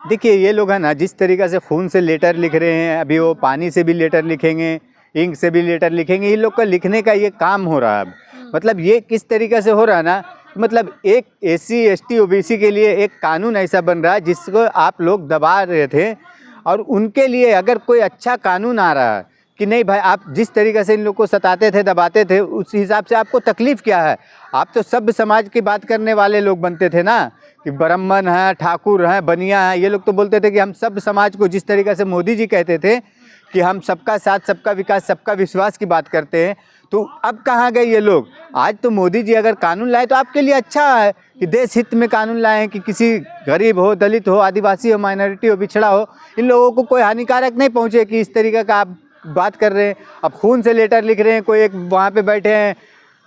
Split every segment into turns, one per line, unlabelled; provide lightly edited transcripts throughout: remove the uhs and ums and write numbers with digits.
देखिए ये लोग है ना, जिस तरीक़े से फ़ोन से लेटर लिख रहे हैं, अभी वो पानी से भी लेटर लिखेंगे, इंक से भी लेटर लिखेंगे। ये लोग का लिखने का ये काम हो रहा है अब। मतलब ये किस तरीक़े से हो रहा है ना, मतलब एक SC ST OBC के लिए एक कानून ऐसा बन रहा है जिसको आप लोग दबा रहे थे, और उनके लिए अगर कोई अच्छा कानून आ रहा है कि नहीं भाई, आप जिस तरीक़े से इन लोग को सताते थे, दबाते थे, उस हिसाब से आपको तकलीफ़ क्या है? आप तो सभ्य समाज की बात करने वाले लोग बनते थे ना, कि ब्राह्मण हैं, ठाकुर हैं, बनिया हैं। ये लोग तो बोलते थे कि हम सभ्य समाज को, जिस तरीक़े से मोदी जी कहते थे कि हम सबका साथ, सबका विकास, सबका विश्वास की बात करते हैं, तो अब कहाँ गए ये लोग? आज तो मोदी जी अगर कानून लाए तो आपके लिए अच्छा है कि देश हित में कानून लाएं कि किसी गरीब हो, दलित हो, आदिवासी हो, माइनॉरिटी हो, पिछड़ा हो, इन लोगों को कोई हानिकारक नहीं पहुँचे कि इस तरीक़े का आप बात कर रहे हैं। अब खून से लेटर लिख रहे हैं, कोई एक वहाँ पे बैठे हैं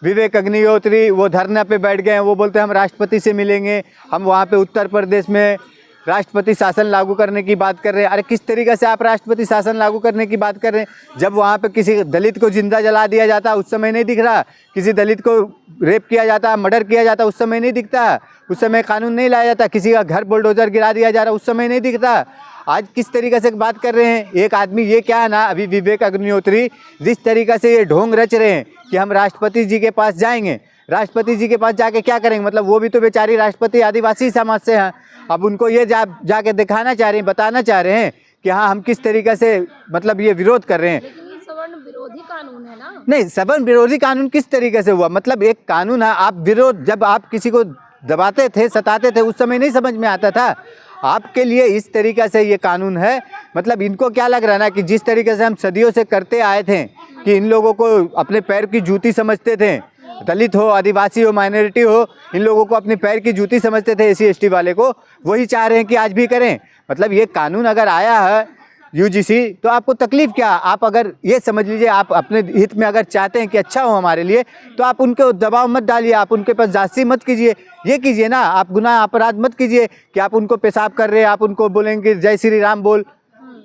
विवेक अग्निहोत्री, वो धरना पे बैठ गए हैं, वो बोलते हैं हम राष्ट्रपति से मिलेंगे, हम वहाँ पे उत्तर प्रदेश में राष्ट्रपति शासन लागू करने की बात कर रहे हैं। अरे किस तरीक़े से आप राष्ट्रपति शासन लागू करने की बात कर रहे हैं? जब वहाँ पे किसी दलित को जिंदा जला दिया जाता उस समय नहीं दिख रहा, किसी दलित को रेप किया जाता, मर्डर किया जाता उस समय नहीं दिखता, उस समय कानून नहीं लाया जाता, किसी का घर बुलडोजर गिरा दिया जा रहा उस समय नहीं दिखता। आज किस तरीक़े से बात कर रहे हैं एक आदमी? ये क्या है ना, अभी विवेक अग्निहोत्री जिस तरीक़े से ये ढोंग रच रहे हैं कि हम राष्ट्रपति जी के पास जाएंगे, राष्ट्रपति जी के पास जाके क्या करेंगे? मतलब वो भी तो बेचारी राष्ट्रपति आदिवासी समाज से हैं। अब उनको ये जाके दिखाना चाह रहे हैं, बताना चाह रहे हैं कि हाँ हम किस तरीक़े से मतलब ये विरोध कर रहे हैं।
लेकिन ये सवर्ण विरोधी कानून है ना?
नहीं, सवर्ण विरोधी कानून किस तरीक़े से हुआ? मतलब एक कानून है, आप विरोध, जब आप किसी को दबाते थे, सताते थे, उस समय नहीं समझ में आता था। आपके लिए इस तरीक़े से ये कानून है। मतलब इनको क्या लग रहा है ना कि जिस तरीक़े से हम सदियों से करते आए थे कि इन लोगों को अपने पैर की जूती समझते थे, दलित हो, आदिवासी हो, माइनॉरिटी हो, इन लोगों को अपने पैर की जूती समझते थे, SC ST वाले को, वही चाह रहे हैं कि आज भी करें। मतलब ये कानून अगर आया है UGC, तो आपको तकलीफ़ क्या? आप अगर ये समझ लीजिए, आप अपने हित में अगर चाहते हैं कि अच्छा हो हमारे लिए, तो आप उनको दबाव मत डालिए, आप उनके पास जासूसी मत कीजिए। ये कीजिए ना, आप गुनाह अपराध मत कीजिए कि आप उनको पेशाब कर रहे हैं, आप उनको बोलेंगे जय श्री राम बोल।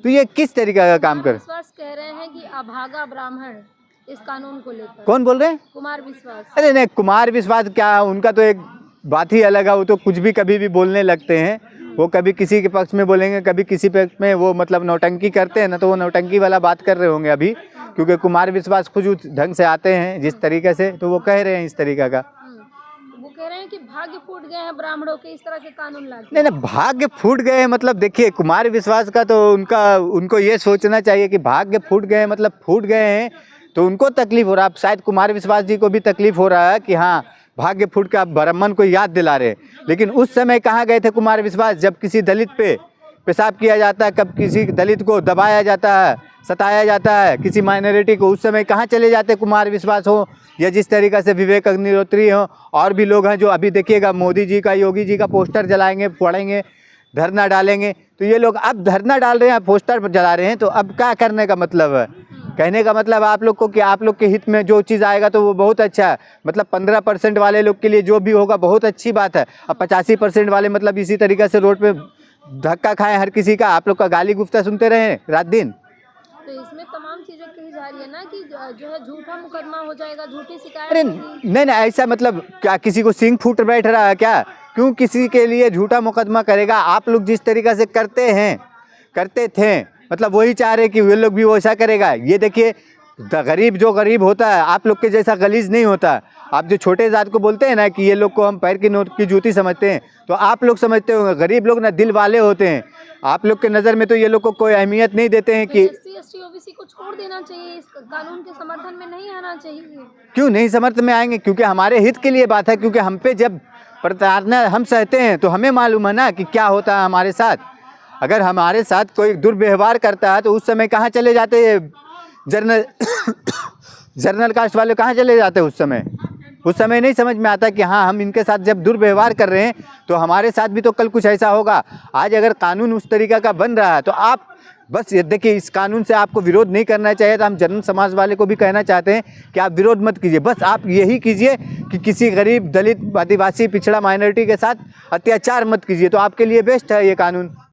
तो ये किस तरीके का काम कर?
विश्वास कह रहे हैं कि अभागा ब्राह्मण इस कानून को लेकर।
कौन बोल रहे हैं?
कुमार विश्वास।
अरे नहीं, कुमार विश्वास क्या, उनका तो एक बात ही अलग है। वो तो कुछ भी कभी भी बोलने लगते हैं। वो कभी किसी के पक्ष में बोलेंगे, कभी किसी पक्ष में। वो मतलब नौटंकी करते हैं ना, तो वो नौटंकी वाला बात कर रहे होंगे अभी, क्योंकि कुमार विश्वास खुद उस ढंग से आते हैं जिस तरीके से, तो वो कह रहे हैं इस तरीके का।
वो कह रहे हैं कि भाग्य फूट गए हैं ब्राह्मणों के, इस तरह के कानून लाके।
नहीं नहीं, भाग्य फूट गए हैं मतलब देखिए, कुमार विश्वास का तो उनको ये सोचना चाहिए कि भाग्य फूट गए हैं, मतलब फूट गए हैं तो उनको तकलीफ हो रहा है। शायद कुमार विश्वास जी को भी तकलीफ हो रहा है कि हाँ भाग्य फूट का ब्राह्मण को याद दिला रहे। लेकिन उस समय कहाँ गए थे कुमार विश्वास, जब किसी दलित पे पेशाब किया जाता है, कब किसी दलित को दबाया जाता है, सताया जाता है, किसी माइनॉरिटी को, उस समय कहाँ चले जाते कुमार विश्वास हो, या जिस तरीक़े से विवेक अग्निहोत्री हो, और भी लोग हैं जो अभी देखिएगा मोदी जी का, योगी जी का पोस्टर जलाएंगे, फोड़ेंगे, धरना डालेंगे। तो ये लोग अब धरना डाल रहे हैं, पोस्टर जला रहे हैं, तो अब क्या करने का मतलब है? कहने का मतलब आप लोग को कि आप लोग के हित में जो चीज़ आएगा तो वो बहुत अच्छा है। मतलब 15% वाले लोग के लिए जो भी होगा बहुत अच्छी बात है। अब 85% वाले मतलब इसी तरीक़े से रोड पे धक्का खाएं हर किसी का, आप लोग का गाली गुफ्ता सुनते रहें रात दिन।
तो इसमें तमाम चीजें कही जा रही है ना कि जो है झूठा मुकदमा हो जाएगा, झूठी शिकायत
अरे
होगी।
नहीं नहीं, ऐसा मतलब क्या किसी को सिंग फूट बैठ रहा है क्या? क्यों किसी के लिए झूठा मुकदमा करेगा? आप लोग जिस तरीक़े से करते हैं, करते थे, मतलब वही चाह रहे कि वे लोग भी वैसा करेगा। ये देखिए, गरीब जो गरीब होता है आप लोग के जैसा गलीज नहीं होता। आप जो छोटे जात को बोलते हैं ना कि ये लोग को हम पैर की नोट की जूती समझते हैं, तो आप लोग समझते होंगे गरीब लोग ना दिल वाले होते हैं। आप लोग के नज़र में तो ये लोग को कोई अहमियत नहीं देते हैं कि
SC ST OBC को छोड़ देना चाहिए, इस कानून के समर्थन में नहीं आना चाहिए।
क्यों नहीं समर्थन में आएंगे? क्योंकि हमारे हित के लिए बात है। क्योंकि हम पे जब प्रताड़ना हम सहते हैं तो हमें मालूम है ना कि क्या होता है हमारे साथ। अगर हमारे साथ कोई दुर्व्यवहार करता है तो उस समय कहाँ चले जाते हैं जर्नल कास्ट वाले, कहाँ चले जाते हैं उस समय नहीं समझ में आता कि हाँ हम इनके साथ जब दुर्व्यवहार कर रहे हैं तो हमारे साथ भी तो कल कुछ ऐसा होगा। आज अगर कानून उस तरीक़े का बन रहा है तो आप बस ये देखिए, इस कानून से आपको विरोध नहीं करना चाहिए। तो हम जनरल समाज वाले को भी कहना चाहते हैं कि आप विरोध मत कीजिए, बस आप यही कीजिए कि किसी गरीब, दलित, आदिवासी, पिछड़ा, माइनॉरिटी के साथ अत्याचार मत कीजिए, तो आपके लिए बेस्ट है ये कानून।